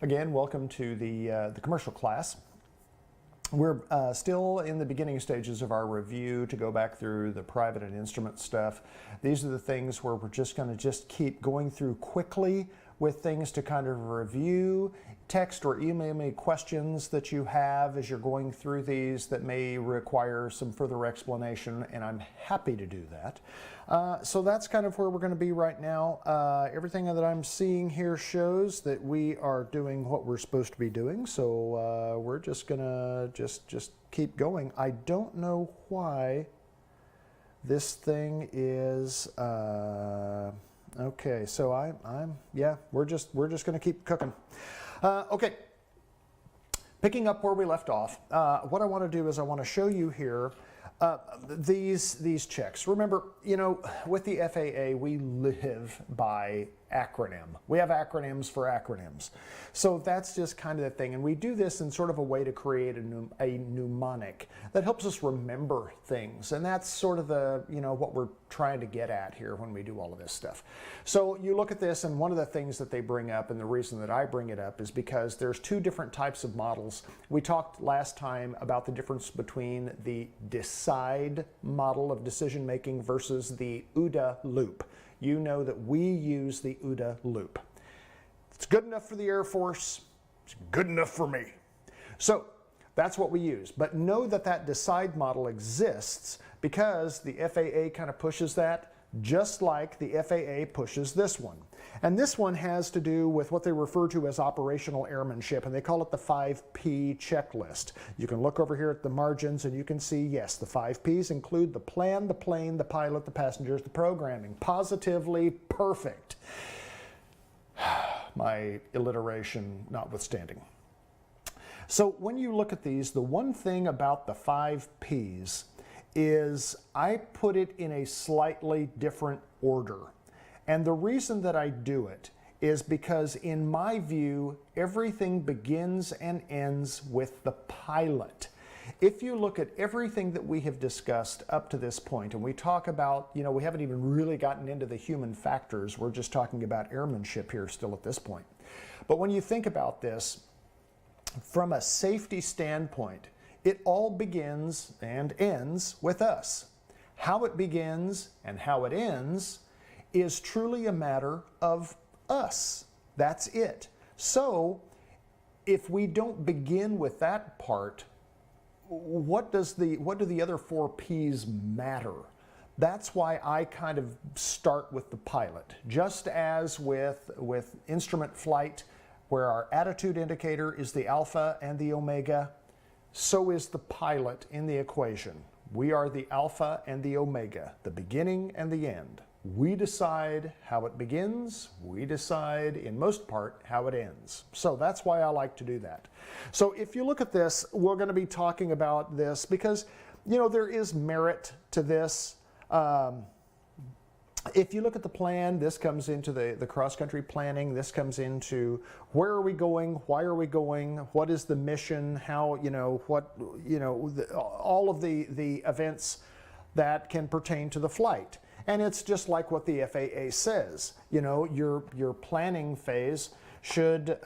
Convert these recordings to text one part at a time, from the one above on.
Again, welcome to the commercial class. We're still in the beginning stages of our review to go back through the private and instrument stuff. These are the things where we're just going to keep going through quickly with things to kind of review. Text or email me questions that you have as you're going through these that may require some further explanation, and I'm happy to do that. So that's kind of where we're going to be right now. Everything that I'm seeing here shows that we are doing what we're supposed to be doing, so we're just gonna just keep going. I don't know why this thing is okay. So yeah, we're just gonna keep cooking. Okay, picking up where we left off, what I want to do is I want to show you here these checks. Remember, you know, with the FAA, we live by acronym. We have acronyms for acronyms. So that's just kind of the thing. And we do this in sort of a way to create a mnemonic that helps us remember things. And that's sort of the, you know, what we're trying to get at here when we do all of this stuff. So you look at this, and one of the things that they bring up, and the reason that I bring it up, is because there's two different types of models. We talked last time about the difference between the decide model of decision making versus the OODA loop. You know that we use the OODA loop. It's good enough for the Air Force. It's good enough for me. So that's what we use. But know that that decide model exists because the FAA kind of pushes that, just like the FAA pushes this one. And this one has to do with what they refer to as operational airmanship, and they call it the 5P checklist. You can look over here at the margins and you can see, yes, the 5 Ps include the plan, the plane, the pilot, the passengers, the programming. Positively perfect. My alliteration notwithstanding. So when you look at these, the one thing about the 5 Ps is I put it in a slightly different order. And the reason that I do it is because, in my view, everything begins and ends with the pilot. If you look at everything that we have discussed up to this point, and we talk about, you know, we haven't even really gotten into the human factors, we're just talking about airmanship here still at this point. But when you think about this, from a safety standpoint, it all begins and ends with us. How it begins and how it ends is truly a matter of us. That's it. So if we don't begin with that part, what do the other 4 Ps matter? That's why I kind of start with the pilot. Just as with instrument flight, where our attitude indicator is the alpha and the omega, so is the pilot in the equation. We are the alpha and the omega, the beginning and the end. We decide how it begins. We decide, in most part, how it ends. So that's why I like to do that. So if you look at this, we're going to be talking about this because, you know, there is merit to this. If you look at the plan, this comes into the cross-country planning. This comes into where are we going, why are we going, what is the mission, how, you know, what, you know, all of the events that can pertain to the flight. And it's just like what the FAA says. You know, your planning phase should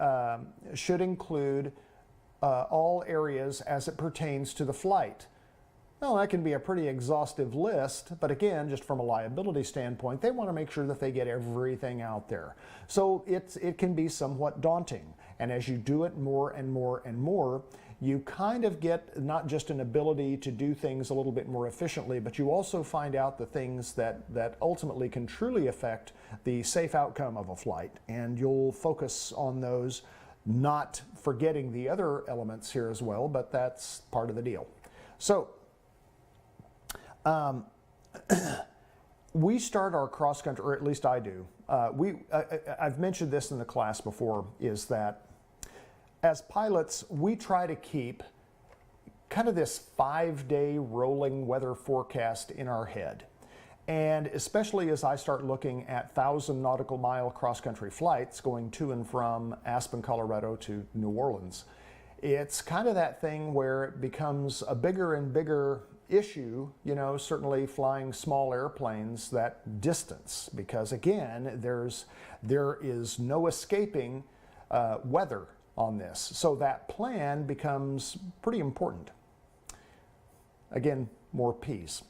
include all areas as it pertains to the flight. Well, that can be a pretty exhaustive list, but again, just from a liability standpoint, they want to make sure that they get everything out there. So it can be somewhat daunting. And as you do it more and more and more, you kind of get not just an ability to do things a little bit more efficiently, but you also find out the things that ultimately can truly affect the safe outcome of a flight. And you'll focus on those, not forgetting the other elements here as well, but that's part of the deal. So we start our cross-country, or at least I do. I've mentioned this in the class before, is that as pilots, we try to keep kind of this 5-day rolling weather forecast in our head. And especially as I start looking at 1,000 nautical mile cross-country flights going to and from Aspen, Colorado to New Orleans, it's kind of that thing where it becomes a bigger and bigger issue, you know, certainly flying small airplanes that distance, because again, there is no escaping weather on this. So that plan becomes pretty important. Again, more P's.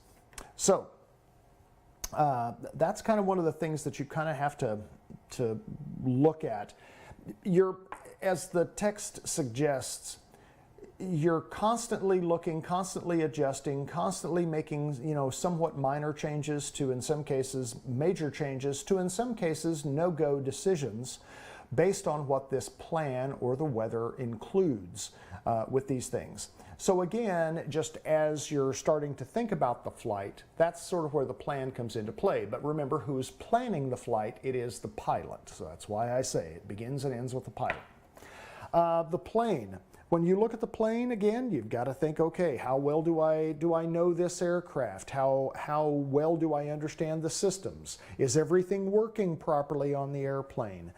So that's kind of one of the things that you kind of have to look at. As the text suggests, you're constantly looking, constantly adjusting, constantly making, somewhat minor changes to, in some cases, major changes to, in some cases, no-go decisions based on what this plan or the weather includes with these things. So again, just as you're starting to think about the flight, that's sort of where the plan comes into play. But remember, who's planning the flight? It is the pilot. So that's why I say it begins and ends with the pilot. The plane. When you look at the plane, again, you've got to think, okay, how well do I know this aircraft? How well do I understand the systems? Is everything working properly on the airplane?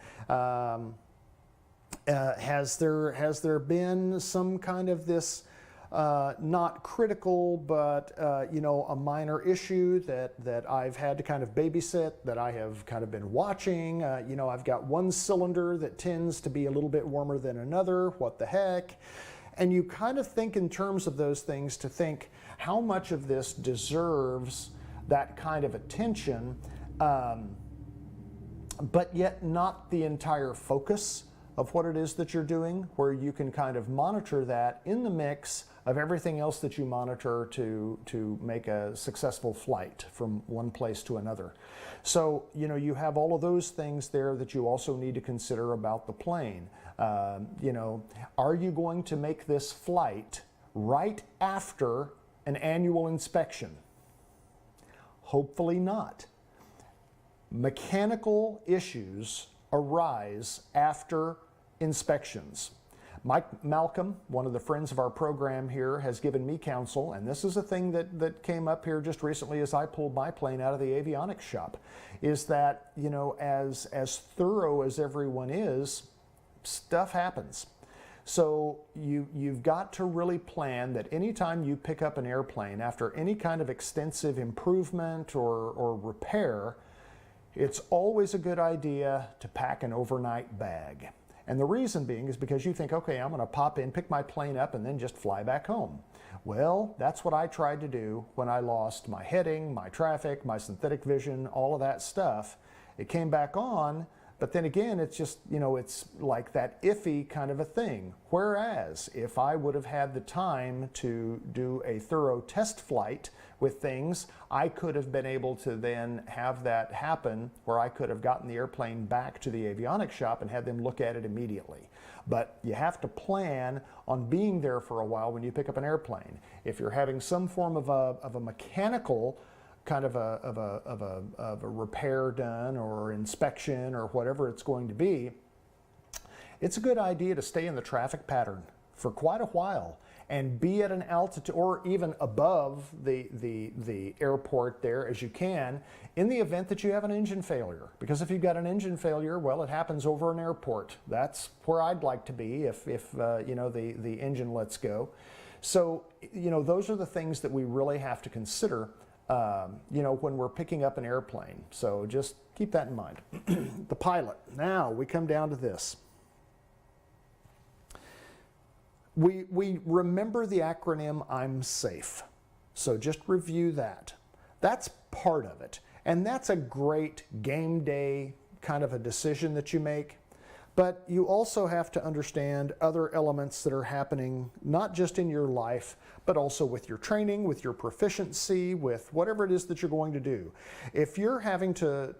Has there been some kind of this not critical, but a minor issue that I've had to kind of babysit, that I have kind of been watching? I've got one cylinder that tends to be a little bit warmer than another. What the heck? And you kind of think in terms of those things to think how much of this deserves that kind of attention, but yet not the entire focus of what it is that you're doing, where you can kind of monitor that in the mix of everything else that you monitor to make a successful flight from one place to another. So, you have all of those things there that you also need to consider about the plane. Are you going to make this flight right after an annual inspection? Hopefully not. Mechanical issues arise after inspections. Mike Malcolm, one of the friends of our program here, has given me counsel, and this is a thing that came up here just recently as I pulled my plane out of the avionics shop, is that, as thorough as everyone is, stuff happens. So you've got to really plan that anytime you pick up an airplane after any kind of extensive improvement or repair, it's always a good idea to pack an overnight bag. And the reason being is because you think, okay, I'm going to pop in, pick my plane up, and then just fly back home. Well, that's what I tried to do when I lost my heading, my traffic, my synthetic vision, all of that stuff. It came back on, but then again, it's just, it's like that iffy kind of a thing. Whereas if I would have had the time to do a thorough test flight with things, I could have been able to then have that happen where I could have gotten the airplane back to the avionics shop and had them look at it immediately. But you have to plan on being there for a while when you pick up an airplane. If you're having some form of a mechanical kind of a repair done or inspection or whatever it's going to be, it's a good idea to stay in the traffic pattern for quite a while and be at an altitude or even above the airport there as you can in the event that you have an engine failure. Because if you've got an engine failure, well, it happens over an airport. That's where I'd like to be if the engine lets go. So, those are the things that we really have to consider when we're picking up an airplane. So just keep that in mind. The pilot. Now we come down to this. We remember the acronym I'm safe. So just review that. That's part of it. And that's a great game day kind of a decision that you make. But you also have to understand other elements that are happening, not just in your life, but also with your training, with your proficiency, with whatever it is that you're going to do. If you're having or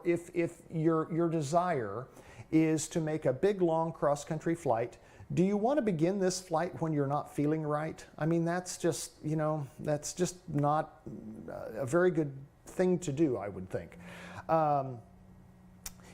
if your desire is to make a big, long cross-country flight, do you want to begin this flight when you're not feeling right? I mean, that's just not a very good thing to do, I would think.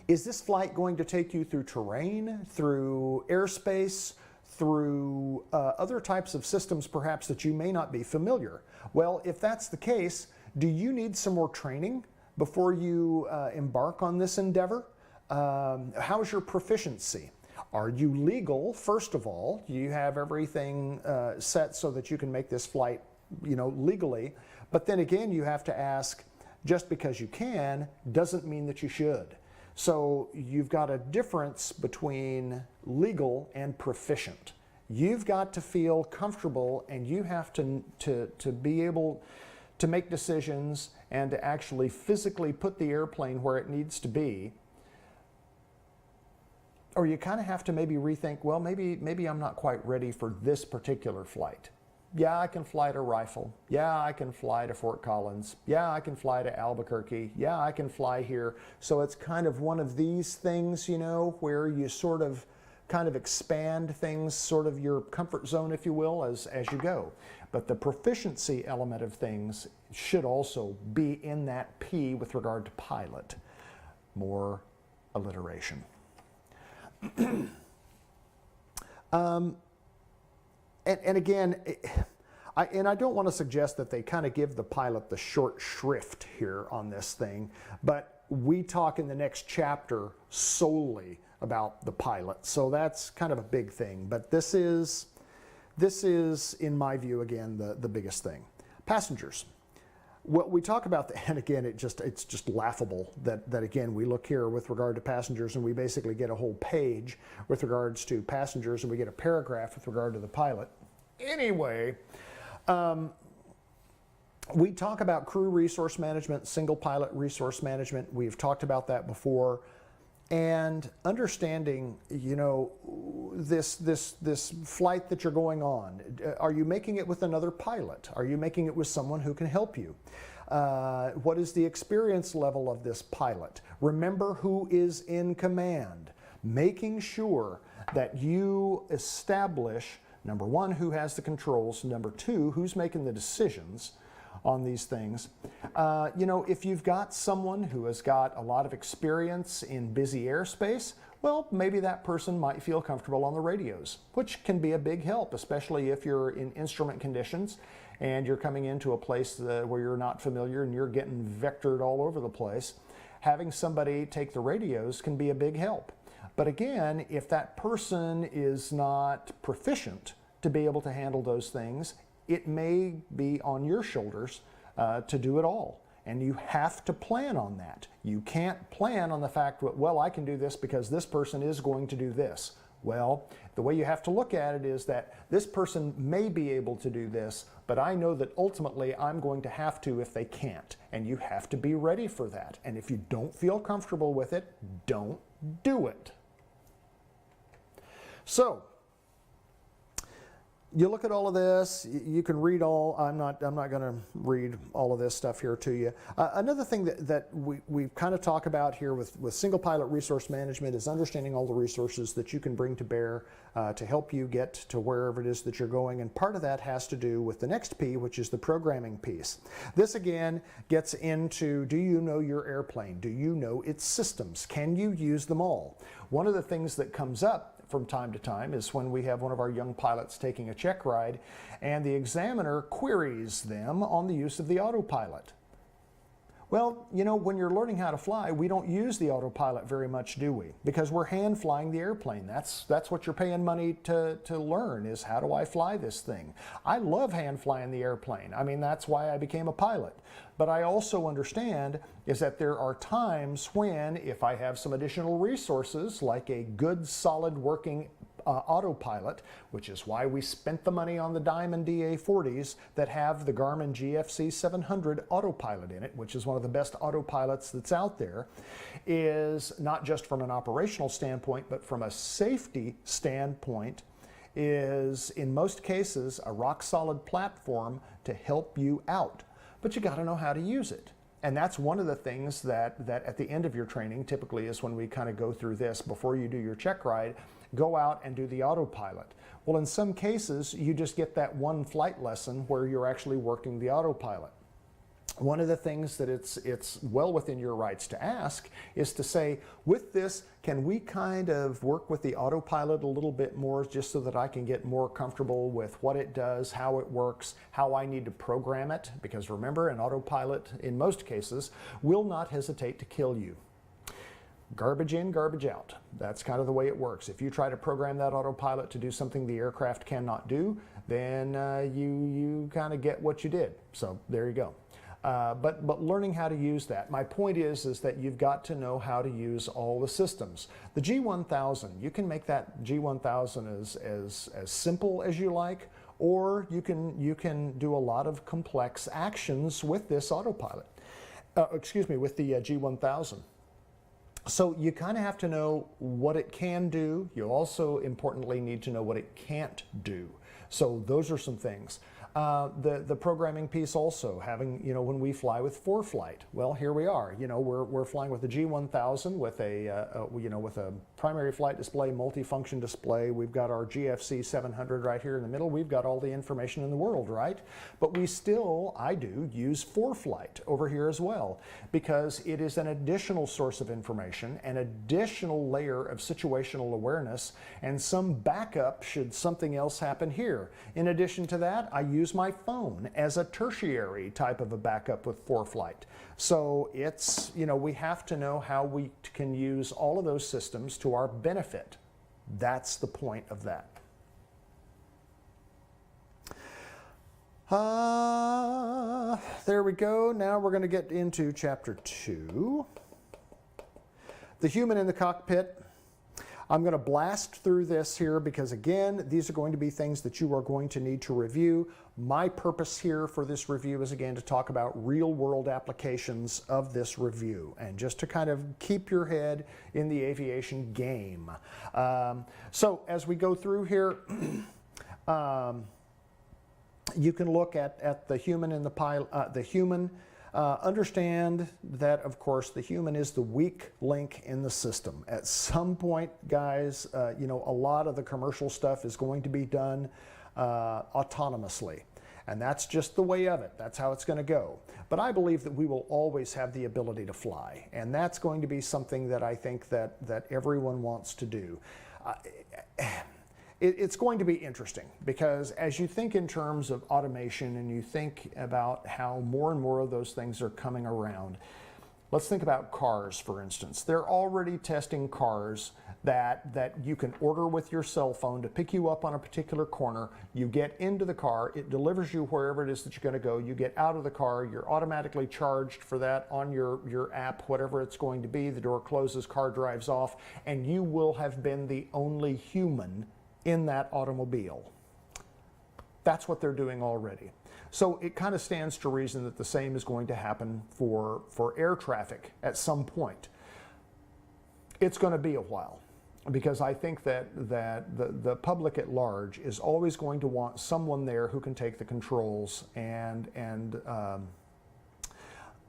Is this flight going to take you through terrain, through airspace, through other types of systems perhaps that you may not be familiar? Well, if that's the case, do you need some more training before you embark on this endeavor? How's your proficiency? Are you legal, first of all? Do you have everything set so that you can make this flight, legally? But then again, you have to ask, just because you can doesn't mean that you should. So you've got a difference between legal and proficient. You've got to feel comfortable, and you have to be able to make decisions and to actually physically put the airplane where it needs to be. Or you kind of have to maybe rethink, well, maybe I'm not quite ready for this particular flight. Yeah, I can fly to Rifle. Yeah, I can fly to Fort Collins. Yeah, I can fly to Albuquerque. Yeah, I can fly here. So it's kind of one of these things, you know, where you sort of kind of expand things, sort of your comfort zone, if you will, as you go. But the proficiency element of things should also be in that P with regard to pilot. More alliteration. And again, I don't want to suggest that they kind of give the pilot the short shrift here on this thing, but we talk in the next chapter solely about the pilot, so that's kind of a big thing. But this is, in my view, again, the biggest thing. Passengers. What we talk about, and again, it's just laughable that again, we look here with regard to passengers, and we basically get a whole page with regards to passengers, and we get a paragraph with regard to the pilot. Anyway, we talk about crew resource management, single pilot resource management. We've talked about that before. And understanding, you know, this flight that you're going on, are you making it with another pilot? Are you making it with someone who can help you? What is the experience level of this pilot? Remember who is in command. Making sure that you establish, number one, who has the controls, number two, who's making the decisions on these things. You know, if you've got someone who has got a lot of experience in busy airspace, well, maybe that person might feel comfortable on the radios, which can be a big help, especially if you're in instrument conditions and you're coming into a place where you're not familiar and you're getting vectored all over the place. Having somebody take the radios can be a big help. But again, if that person is not proficient to be able to handle those things, it may be on your shoulders to do it all. And you have to plan on that. You can't plan on the fact that, well, I can do this because this person is going to do this. Well, the way you have to look at it is that this person may be able to do this, but I know that ultimately I'm going to have to if they can't. And you have to be ready for that. And if you don't feel comfortable with it, don't do it. So, you look at all of this, you can read all, I'm not going to read all of this stuff here to you. Another thing that we kind of talk about here with single pilot resource management is understanding all the resources that you can bring to bear to help you get to wherever it is that you're going. And part of that has to do with the next P, which is the programming piece. This again gets into, do you know your airplane? Do you know its systems? Can you use them all? One of the things that comes up from time to time is when we have one of our young pilots taking a check ride and the examiner queries them on the use of the autopilot. Well, you know, when you're learning how to fly, we don't use the autopilot very much, do we? Because we're hand flying the airplane. That's what you're paying money to learn, is how do I fly this thing? I love hand flying the airplane. I mean, that's why I became a pilot. But I also understand is that there are times when, if I have some additional resources, like a good, solid working autopilot, which is why we spent the money on the Diamond DA40s that have the Garmin GFC 700 autopilot in it, which is one of the best autopilots that's out there, is not just from an operational standpoint, but from a safety standpoint, is in most cases a rock-solid platform to help you out. But you got to know how to use it. And that's one of the things that at the end of your training typically is when we kind of go through this before you do your check ride. Go out and do the autopilot. Well, in some cases, you just get that one flight lesson where you're actually working the autopilot. One of the things that it's well within your rights to ask is to say, with this, can we kind of work with the autopilot a little bit more just so that I can get more comfortable with what it does, how it works, how I need to program it? Because remember, an autopilot, in most cases, will not hesitate to kill you. Garbage in, garbage out. That's kind of the way it works. If you try to program that autopilot to do something the aircraft cannot do, then you kind of get what you did. So there you go. But learning how to use that. My point is that you've got to know how to use all the systems. The G1000, you can make that G1000 as simple as you like, or you can do a lot of complex actions with this autopilot. With the G1000. So you kind of have to know what it can do. You also importantly need to know what it can't do. So those are some things. The programming piece also, having, when we fly with ForeFlight, well, here we are, we're flying with the G1000 with with a primary flight display, multifunction display. We've got our GFC 700 right here in the middle. We've got all the information in the world, right? But we still, I do, use ForeFlight over here as well, because it is an additional source of information, an additional layer of situational awareness, and some backup should something else happen here. In addition to that, I use my phone as a tertiary type of a backup with ForeFlight. So it's, we have to know how we can use all of those systems to our benefit. That's the point of that. There we go. Now we're going to get into Chapter 2. The human in the cockpit. I'm going to blast through this here because, again, these are going to be things that you are going to need to review. My purpose here for this review is, again, to talk about real-world applications of this review and just to kind of keep your head in the aviation game. So as we go through here, you can look at the human in the pilot, understand that, of course, the human is the weak link in the system. At some point, guys, a lot of the commercial stuff is going to be done autonomously. And that's just the way of it. That's how it's going to go. But I believe that we will always have the ability to fly. And that's going to be something that I think that everyone wants to do. It's going to be interesting because as you think in terms of automation and you think about how more and more of those things are coming around, let's think about cars, for instance. They're already testing cars that you can order with your cell phone to pick you up on a particular corner. You get into the car, it delivers you wherever it is that you're going to go. You get out of the car, you're automatically charged for that on your app, whatever it's going to be. The door closes, car drives off, and you will have been the only human in that automobile. That's what they're doing already. So it kind of stands to reason that the same is going to happen for air traffic at some point. It's going to be a while because I think that the public at large is always going to want someone there who can take the controls and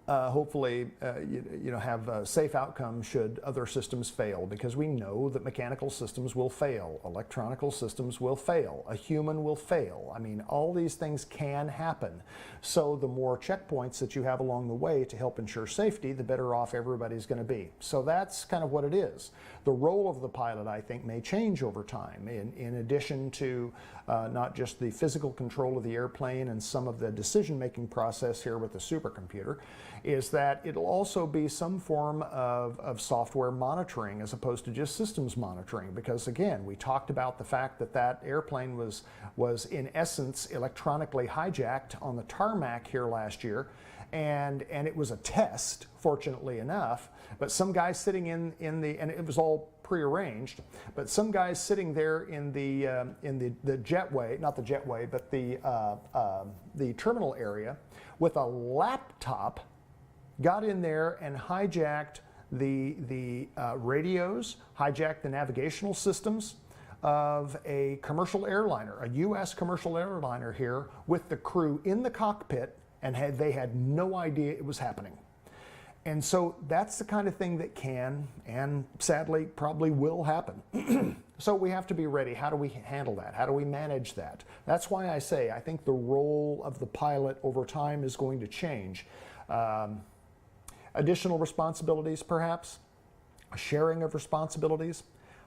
hopefully have safe outcomes should other systems fail, because we know that mechanical systems will fail, electronical systems will fail, a human will fail. I mean, all these things can happen. So the more checkpoints that you have along the way to help ensure safety, the better off everybody's going to be. So that's kind of what it is. The role of the pilot, I think, may change over time in addition to not just the physical control of the airplane and some of the decision-making process here with the supercomputer, is that it'll also be some form of software monitoring as opposed to just systems monitoring. Because again, we talked about the fact that that airplane was in essence electronically hijacked on the tarmac here last year, and it was a test, fortunately enough, but some guy sitting in the, and it was all prearranged, but some guys sitting there in the jetway, not the jetway, but the terminal area with a laptop got in there and hijacked the radios, hijacked the navigational systems of a commercial airliner, a U.S. commercial airliner here, with the crew in the cockpit, and they had no idea it was happening. And so that's the kind of thing that can, and sadly probably will happen. So we have to be ready. How do we handle that? How do we manage that? That's why I say I think the role of the pilot over time is going to change. Additional responsibilities, perhaps, a sharing of responsibilities,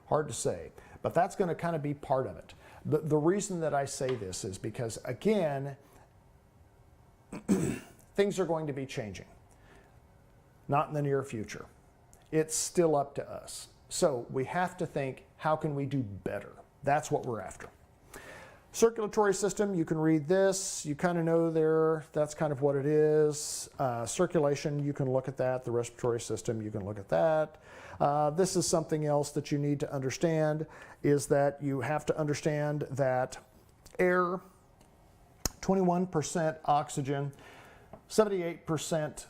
hard to say, but that's going to kind of be part of it. The reason that I say this is because, again, things are going to be changing. Not in the near future. It's still up to us. So we have to think, how can we do better? That's what we're after. Circulatory system, you can read this. You kind of know there, that's kind of what it is. Circulation, you can look at that. The respiratory system, you can look at that. This is something else that you need to understand, is that you have to understand that air, 21% oxygen, 78%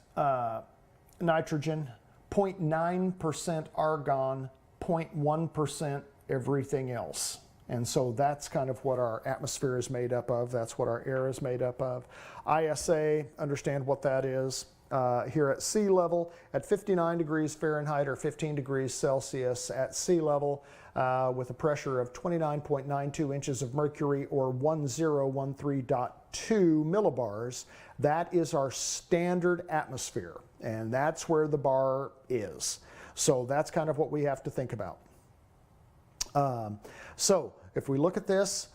nitrogen, 0.9% argon, 0.1% everything else. And so that's kind of what our atmosphere is made up of. That's what our air is made up of. ISA, understand what that is. Here at sea level, at 59 degrees Fahrenheit or 15 degrees Celsius at sea level, with a pressure of 29.92 inches of mercury or 1013.2 millibars, that is our standard atmosphere. And that's where the bar is. So that's kind of what we have to think about. So if we look at this,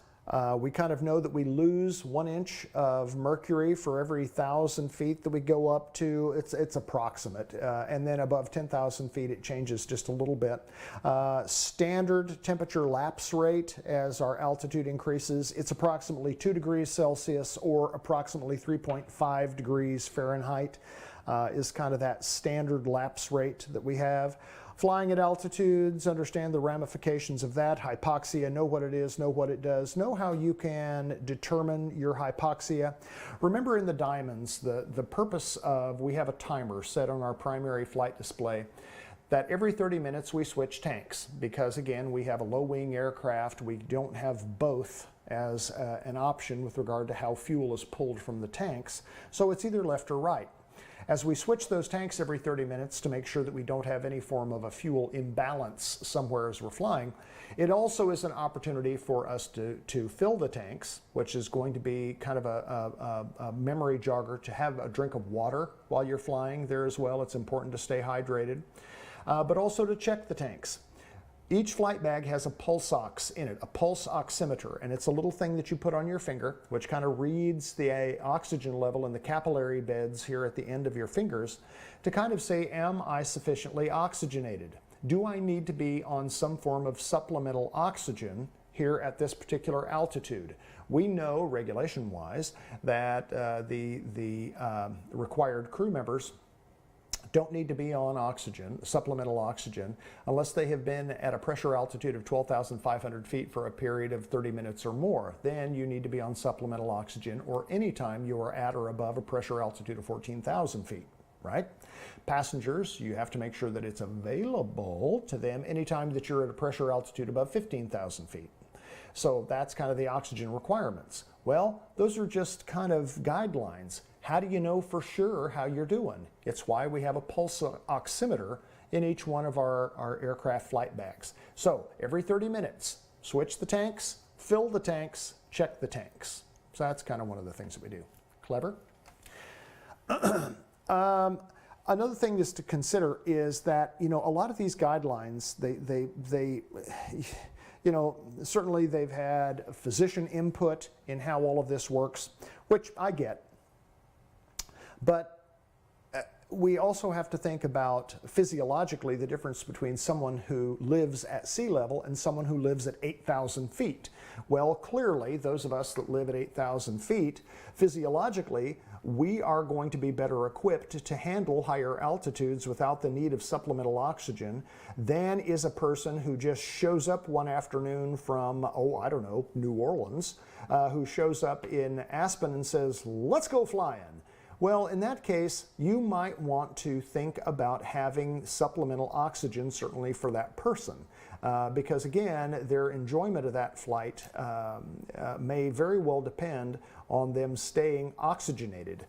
we kind of know that we lose 1 inch of mercury for every 1,000 feet that we go up to. It's approximate. And then above 10,000 feet, it changes just a little bit. Standard temperature lapse rate as our altitude increases, it's approximately 2 degrees Celsius or approximately 3.5 degrees Fahrenheit is kind of that standard lapse rate that we have. Flying at altitudes, understand the ramifications of that. Hypoxia, know what it is, know what it does, know how you can determine your hypoxia. Remember in the diamonds, the purpose of, we have a timer set on our primary flight display that every 30 minutes we switch tanks because again, we have a low wing aircraft. We don't have both as an option with regard to how fuel is pulled from the tanks. So it's either left or right. As we switch those tanks every 30 minutes to make sure that we don't have any form of a fuel imbalance somewhere as we're flying, it also is an opportunity for us to fill the tanks, which is going to be kind of a memory jogger to have a drink of water while you're flying there as well. It's important to stay hydrated, but also to check the tanks. Each flight bag has a pulse ox in it, a pulse oximeter, and it's a little thing that you put on your finger, which kind of reads the oxygen level in the capillary beds here at the end of your fingers to kind of say, am I sufficiently oxygenated? Do I need to be on some form of supplemental oxygen here at this particular altitude? We know, regulation-wise, that the required crew members don't need to be on oxygen, supplemental oxygen, unless they have been at a pressure altitude of 12,500 feet for a period of 30 minutes or more. Then you need to be on supplemental oxygen, or anytime you are at or above a pressure altitude of 14,000 feet, right? Passengers, you have to make sure that it's available to them anytime that you're at a pressure altitude above 15,000 feet. So that's kind of the oxygen requirements. Well, those are just kind of guidelines. How do you know for sure how you're doing? It's why we have a pulse oximeter in each one of our aircraft flight bags. So every 30 minutes, switch the tanks, fill the tanks, check the tanks. So that's kind of one of the things that we do. Clever? Another thing just to consider is that, you know, a lot of these guidelines, they you know, certainly they've had physician input in how all of this works, which I get. But we also have to think about physiologically the difference between someone who lives at sea level and someone who lives at 8,000 feet. Well, clearly, those of us that live at 8,000 feet, physiologically, we are going to be better equipped to handle higher altitudes without the need of supplemental oxygen than is a person who just shows up one afternoon from, oh, I don't know, New Orleans, who shows up in Aspen and says, let's go flying. Well, in that case, you might want to think about having supplemental oxygen, certainly for that person, because again, their enjoyment of that flight may very well depend on them staying oxygenated.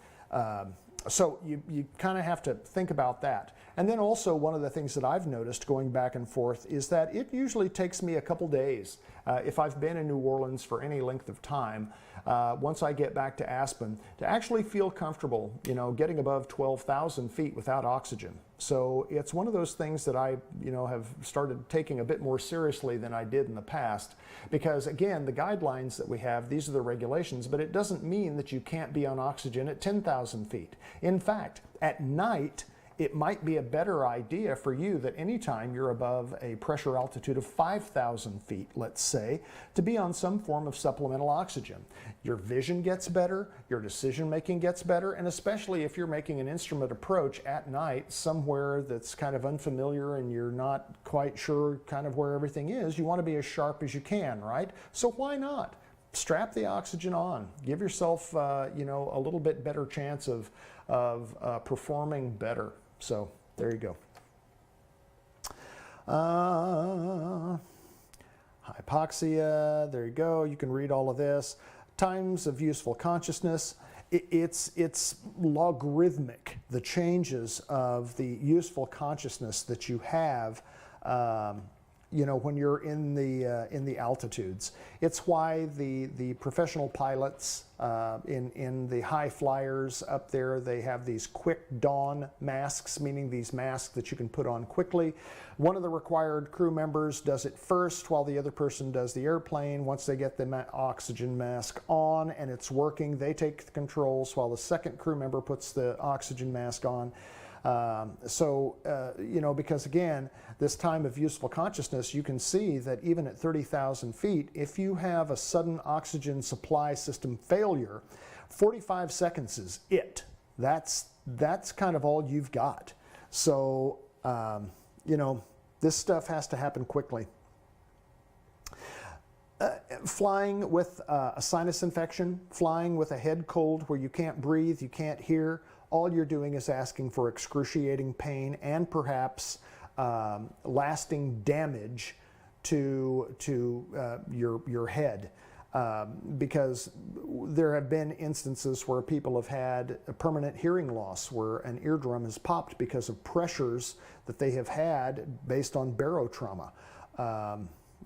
So you kind of have to think about that. And then also one of the things that I've noticed going back and forth is that it usually takes me a couple days. If I've been in New Orleans for any length of time, once I get back to Aspen, to actually feel comfortable, you know, getting above 12,000 feet without oxygen. So it's one of those things that I, you know, have started taking a bit more seriously than I did in the past. Because again, the guidelines that we have, these are the regulations, but it doesn't mean that you can't be on oxygen at 10,000 feet. In fact, at night, it might be a better idea for you that anytime you're above a pressure altitude of 5,000 feet, let's say, to be on some form of supplemental oxygen. Your vision gets better, your decision making gets better, and especially if you're making an instrument approach at night somewhere that's kind of unfamiliar and you're not quite sure kind of where everything is, you want to be as sharp as you can, right? So why not? Strap the oxygen on. Give yourself, you know, a little bit better chance of performing better. So there you go. Hypoxia, there you go. You can read all of this. Times of useful consciousness. It's logarithmic, the changes of the useful consciousness that you have you know, when you're in the altitudes. It's why the professional pilots in the high flyers up there, they have these quick dawn masks, meaning these masks that you can put on quickly. One of the required crew members does it first while the other person does the airplane. Once they get the oxygen mask on and it's working, they take the controls while the second crew member puts the oxygen mask on. You know, because again, this time of useful consciousness, you can see that even at 30,000 feet, if you have a sudden oxygen supply system failure, 45 seconds is it. That's kind of all you've got. So, you know, this stuff has to happen quickly. Flying with a sinus infection, flying with a head cold where you can't breathe, you can't hear, all you're doing is asking for excruciating pain and perhaps lasting damage to your head. Because there have been instances where people have had a permanent hearing loss, where an eardrum has popped because of pressures that they have had based on barotrauma.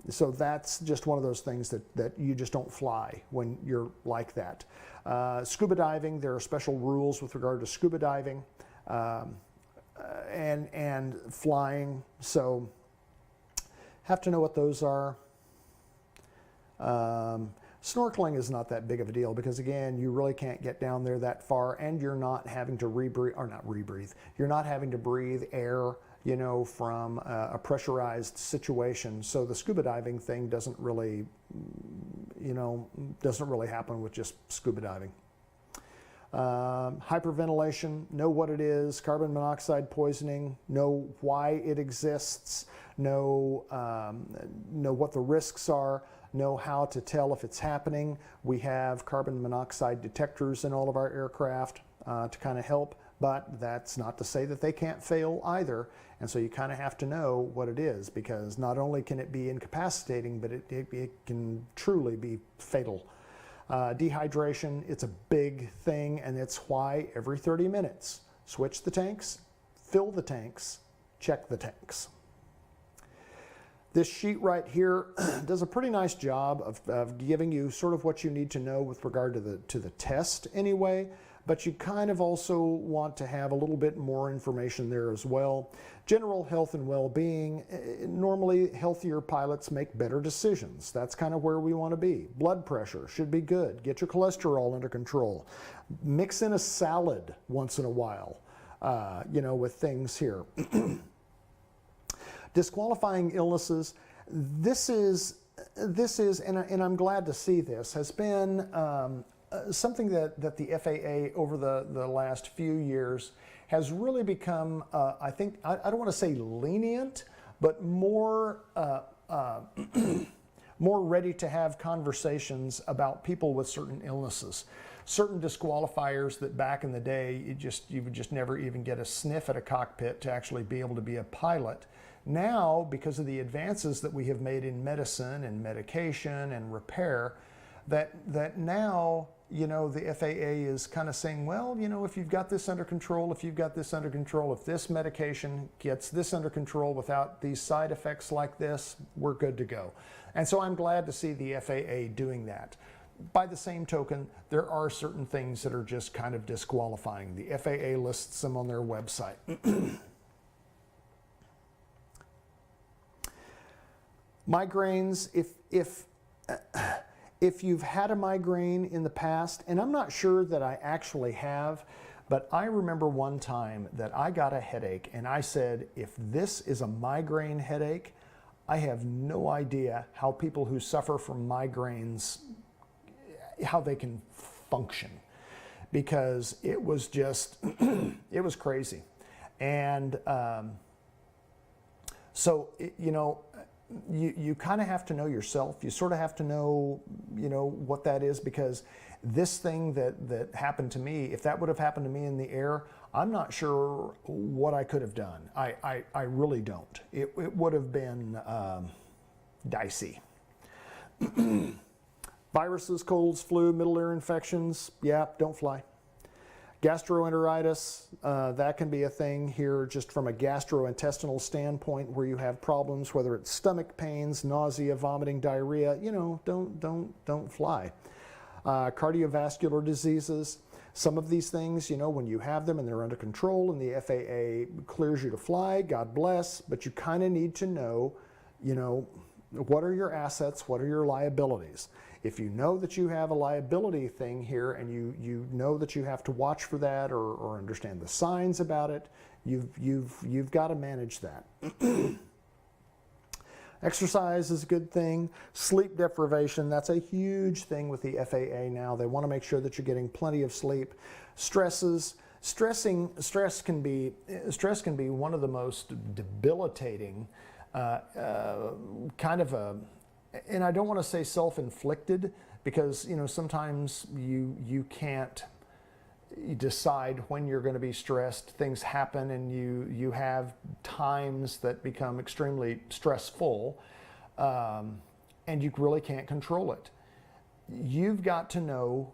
So that's just one of those things that you just don't fly when you're like that. Scuba diving, there are special rules with regard to scuba diving and flying, so have to know what those are. Snorkeling is not that big of a deal because, again, you really can't get down there that far, and you're not having to you're not having to breathe air, you know, from a pressurized situation. So the scuba diving thing doesn't really, you know, happen with just scuba diving. Hyperventilation, know what it is. Carbon monoxide poisoning, know why it exists, know what the risks are, know how to tell if it's happening. We have carbon monoxide detectors in all of our aircraft to kind of help, but that's not to say that they can't fail either. And so you kind of have to know what it is, because not only can it be incapacitating, but it can truly be fatal. Dehydration, it's a big thing, and it's why every 30 minutes, switch the tanks, fill the tanks, check the tanks. This sheet right here does a pretty nice job of giving you sort of what you need to know with regard to the test anyway, but you kind of also want to have a little bit more information there as well. General health and well-being, normally healthier pilots make better decisions. That's kind of where we want to be. Blood pressure should be good. Get your cholesterol under control. Mix in a salad once in a while, you know, with things here. Disqualifying illnesses, this is, and I'm glad to see this, has been something that the FAA over the last few years has really become, I think, I don't want to say lenient, but more more ready to have conversations about people with certain illnesses. Certain disqualifiers that back in the day, you would just never even get a sniff at a cockpit to actually be able to be a pilot. Now, because of the advances that we have made in medicine and medication and repair, that now, you know, the FAA is kind of saying, well, you know, if you've got this under control, if you've got this under control, if this medication gets this under control without these side effects like this, we're good to go. And so I'm glad to see the FAA doing that. By the same token, there are certain things that are just kind of disqualifying. The FAA lists them on their website. Migraines, if you've had a migraine in the past, and I'm not sure that I actually have, But I remember one time that I got a headache and I said, if this is a migraine headache, I have no idea how people who suffer from migraines, how they can function, because it was just, it was crazy. And so, you kind of have to know yourself. You sort of have to know, what that is, because this thing that happened to me, if that would have happened to me in the air, I'm not sure what I could have done. I really don't. It would have been dicey. Viruses, colds, flu, middle ear infections, yeah, don't fly. Gastroenteritis, that can be a thing here just from a gastrointestinal standpoint, where you have problems, whether it's stomach pains, nausea, vomiting, diarrhea, don't fly. Cardiovascular diseases, some of these things, when you have them and they're under control and the FAA clears you to fly, God bless, but you kind of need to know, what are your assets, what are your liabilities? If you know that you have a liability thing here and you know that you have to watch for that or understand the signs about it, you've got to manage that. Exercise is a good thing. Sleep deprivation, that's a huge thing with the FAA now. They want to make sure that you're getting plenty of sleep. Stress can be one of the most debilitating kind of a, and I don't want to say self-inflicted, because sometimes you can't decide when you're going to be stressed. Things happen and you have times that become extremely stressful, and you really can't control it. You've got to know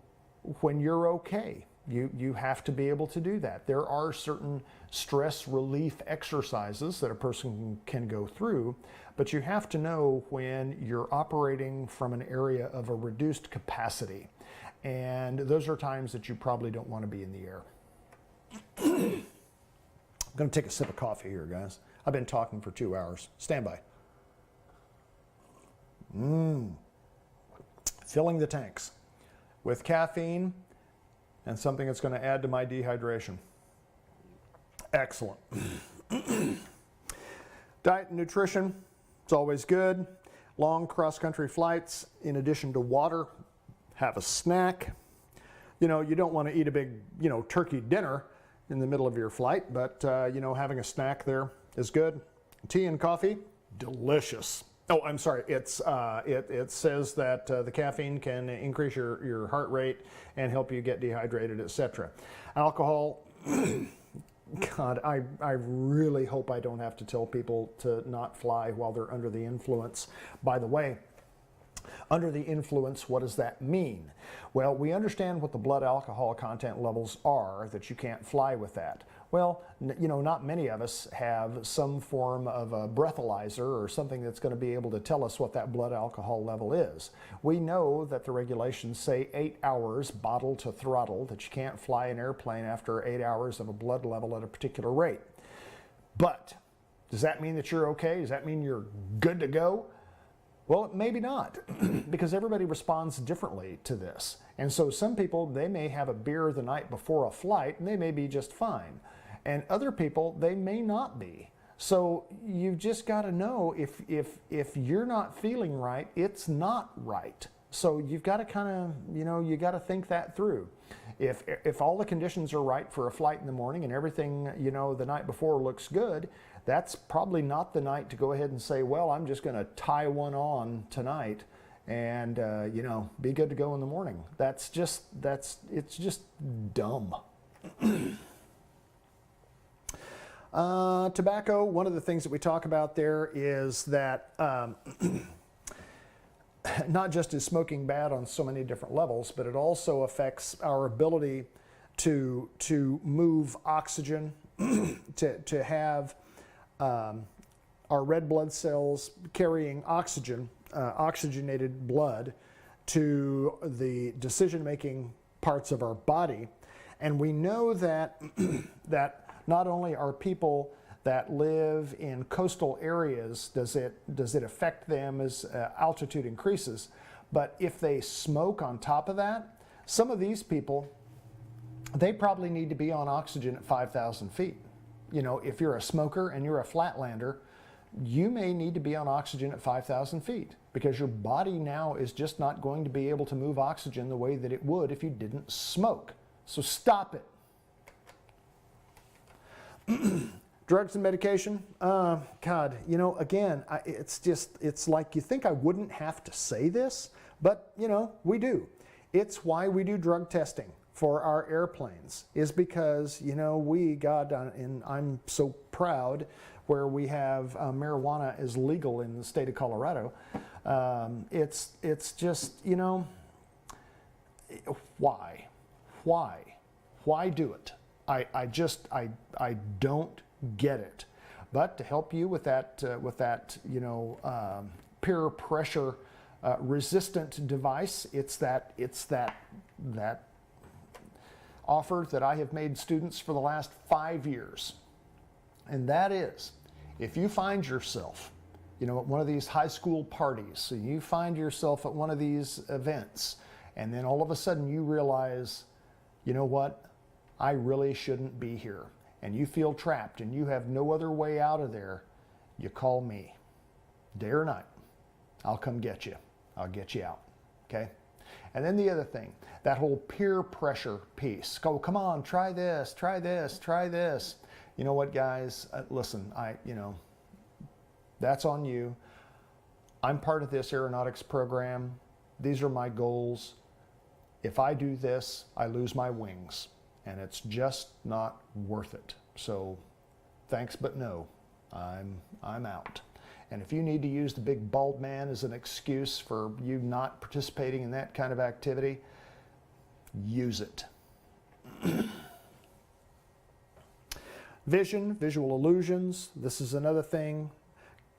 when you're okay. You have to be able to do that. There are certain stress relief exercises that a person can go through, but you have to know when you're operating from an area of a reduced capacity. And those are times that you probably don't want to be in the air. I'm going to take a sip of coffee here, guys. I've been talking for 2 hours. Stand by. Filling the tanks with caffeine and something that's going to add to my dehydration. Excellent. Diet and nutrition, it's always good. Long cross-country flights, in addition to water, have a snack. You don't want to eat a big, turkey dinner in the middle of your flight, but, having a snack there is good. Tea and coffee, delicious. Oh, I'm sorry. It says that the caffeine can increase your heart rate and help you get dehydrated, etc. Alcohol, God, I really hope I don't have to tell people to not fly while they're under the influence. By the way, under the influence, what does that mean? Well, we understand what the blood alcohol content levels are, that you can't fly with that. Well, not many of us have some form of a breathalyzer or something that's going to be able to tell us what that blood alcohol level is. We know that the regulations say 8 hours bottle to throttle, that you can't fly an airplane after 8 hours of a blood level at a particular rate. But does that mean that you're okay? Does that mean you're good to go? Well, maybe not, because everybody responds differently to this. And so some people, they may have a beer the night before a flight and they may be just fine. And other people, they may not be. So you've just got to know if you're not feeling right, it's not right. So you've got to kind of, you got to think that through. If all the conditions are right for a flight in the morning and everything, the night before looks good, that's probably not the night to go ahead and say, well, I'm just going to tie one on tonight and, be good to go in the morning. It's just dumb. Tobacco, one of the things that we talk about there is that not just is smoking bad on so many different levels, but it also affects our ability to move oxygen, to have our red blood cells carrying oxygen, oxygenated blood, to the decision-making parts of our body. And we know that that not only are people that live in coastal areas, does it affect them as altitude increases, but if they smoke on top of that, some of these people they probably need to be on oxygen at 5,000 feet. You know, if you're a smoker and you're a flatlander, you may need to be on oxygen at 5,000 feet because your body now is just not going to be able to move oxygen the way that it would if you didn't smoke. So stop it. Drugs and medication, God, you know, again, it's like you think I wouldn't have to say this, but, you know, we do. It's why we do drug testing for our airplanes, is because, you know, and I'm so proud where we have marijuana is legal in the state of Colorado. It's just, you know, why do it? I don't get it. But to help you with that, you know, peer pressure resistant device, it's that offer that I have made students for the last 5 years. And that is, if you find yourself, you know, at one of these high school parties, so you find yourself at one of these events, and then all of a sudden you realize, you know what, I really shouldn't be here, and you feel trapped and you have no other way out of there, you call me. Day or night, I'll come get you. I'll get you out, okay? And then the other thing, that whole peer pressure piece. Go, come on, try this, try this, try this. You know what, guys? Listen, you know, that's on you. I'm part of this aeronautics program. These are my goals. If I do this, I lose my wings, and it's just not worth it. So, thanks, but no. I'm out. And if you need to use the big bald man as an excuse for you not participating in that kind of activity, use it. Vision, visual illusions. This is another thing.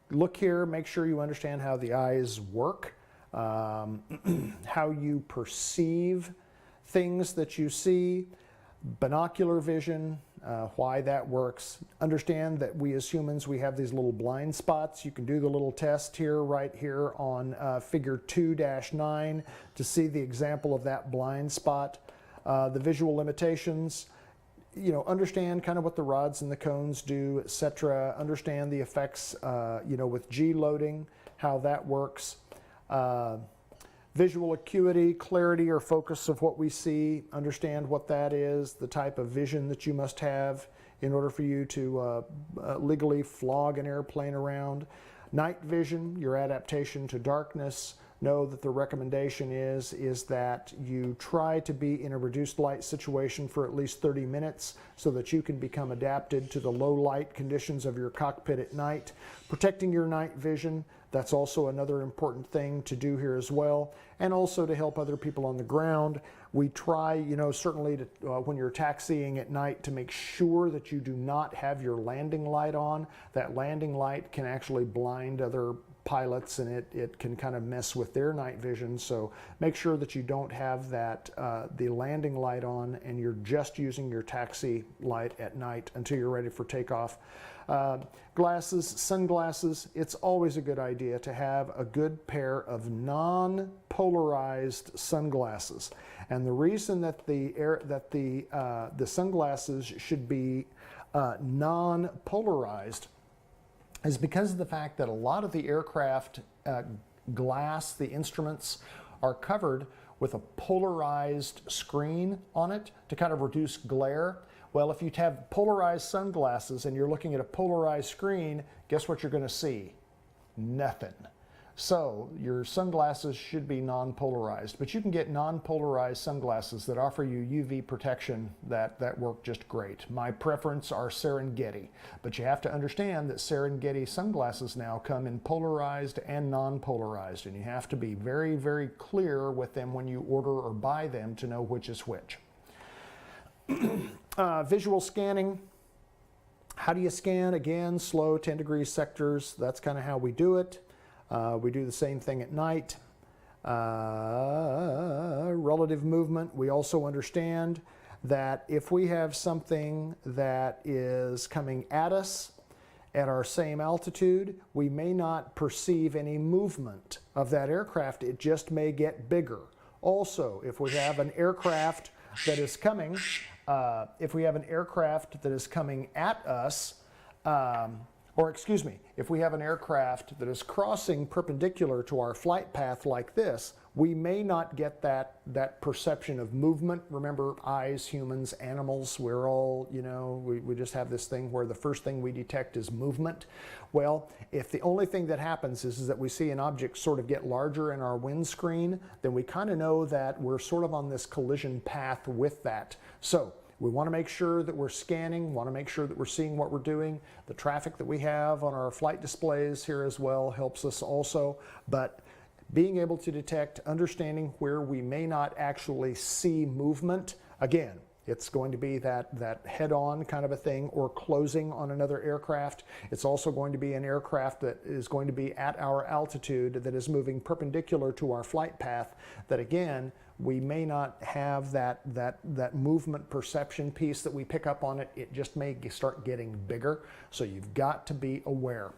Look here, make sure you understand how the eyes work, how you perceive things that you see, binocular vision, why that works. Understand that we as humans, we have these little blind spots. You can do the little test here, right here on figure 2-9 to see the example of that blind spot. The visual limitations, you know, understand kind of what the rods and the cones do, etc. Understand the effects, you know, with G loading, how that works. Visual acuity, clarity or focus of what we see, understand what that is, the type of vision that you must have in order for you to legally flog an airplane around. Night vision, your adaptation to darkness. Know that the recommendation is that you try to be in a reduced light situation for at least 30 minutes so that you can become adapted to the low light conditions of your cockpit at night. Protecting your night vision, that's also another important thing to do here as well, and also to help other people on the ground. We try, you know, certainly to, when you're taxiing at night, to make sure that you do not have your landing light on. That landing light can actually blind other pilots, and it can kind of mess with their night vision. So make sure that you don't have that the landing light on, and you're just using your taxi light at night until you're ready for takeoff. Glasses, sunglasses, it's always a good idea to have a good pair of non-polarized sunglasses. And the reason that the sunglasses should be non-polarized is because of the fact that a lot of the aircraft glass, the instruments, are covered with a polarized screen on it to kind of reduce glare. Well, if you have polarized sunglasses and you're looking at a polarized screen, guess what you're going to see? Nothing. So your sunglasses should be non-polarized, but you can get non-polarized sunglasses that offer you UV protection that work just great. My preference are Serengeti, but you have to understand that Serengeti sunglasses now come in polarized and non-polarized, and you have to be very, very clear with them when you order or buy them to know which is which. Visual scanning. How do you scan? Again, slow 10 degree sectors. That's kind of how we do it. We do the same thing at night. Relative movement. We also understand that if we have something that is coming at us at our same altitude, we may not perceive any movement of that aircraft. It just may get bigger. Also, if we have an aircraft that is coming if we have an aircraft that is coming at us, if we have an aircraft that is crossing perpendicular to our flight path like this, we may not get that perception of movement. Remember, eyes, humans, animals, we're all, we just have this thing where the first thing we detect is movement. Well, if the only thing that happens is that we see an object sort of get larger in our windscreen, then we kind of know that we're sort of on this collision path with that. So we want to make sure that we're scanning, want to make sure that we're seeing what we're doing. The traffic that we have on our flight displays here as well helps us also. But being able to detect, understanding where we may not actually see movement, again, it's going to be that head-on kind of a thing or closing on another aircraft. It's also going to be an aircraft that is going to be at our altitude that is moving perpendicular to our flight path, that again, we may not have that movement perception piece that we pick up on it. It just may start getting bigger. So you've got to be aware.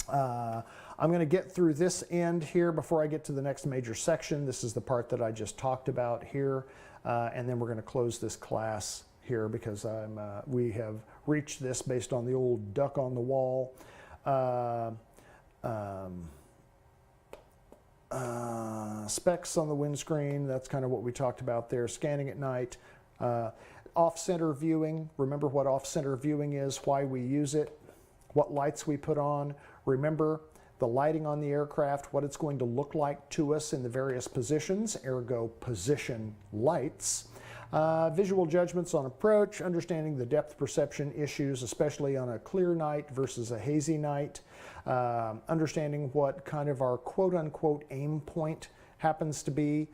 I'm going to get through this end here before I get to the next major section. This is the part that I just talked about here. And then we're going to close this class here because we have reached this based on the old duck on the wall. Specs on the windscreen, that's kind of what we talked about there. Scanning at night. Off-center viewing, remember what off-center viewing is, why we use it, what lights we put on. Remember the lighting on the aircraft, what it's going to look like to us in the various positions, ergo position lights. Visual judgments on approach, understanding the depth perception issues, especially on a clear night versus a hazy night. Understanding what kind of our quote-unquote aim point happens to be,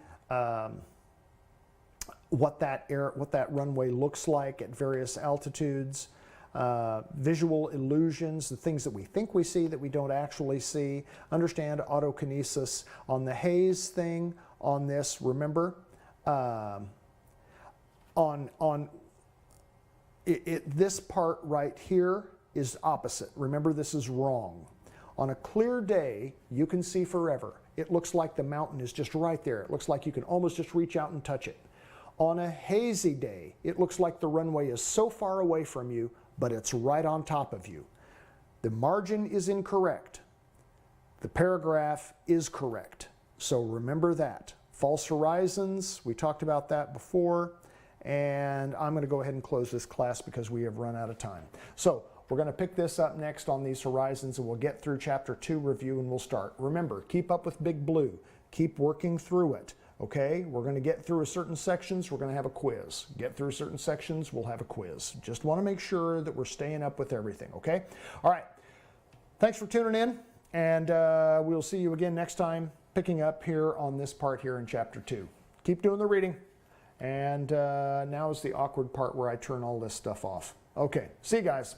what that runway looks like at various altitudes. Visual illusions, the things that we think we see that we don't actually see. Understand autokinesis. On the haze thing, on this, remember, this part right here is opposite. Remember, this is wrong. On a clear day, you can see forever. It looks like the mountain is just right there. It looks like you can almost just reach out and touch it. On a hazy day, it looks like the runway is so far away from you, but it's right on top of you. The margin is incorrect. The paragraph is correct. So remember that. False horizons, we talked about that before. And I'm going to go ahead and close this class because we have run out of time. So we're going to pick this up next on these horizons, and we'll get through Chapter 2 review and we'll start. Remember, keep up with Big Blue. Keep working through it. Okay, we're going to get through certain sections, we're going to have a quiz. Get through certain sections, we'll have a quiz. Just want to make sure that we're staying up with everything, okay? All right, thanks for tuning in, and we'll see you again next time, picking up here on this part here in Chapter 2. Keep doing the reading, and now is the awkward part where I turn all this stuff off. Okay, see you guys.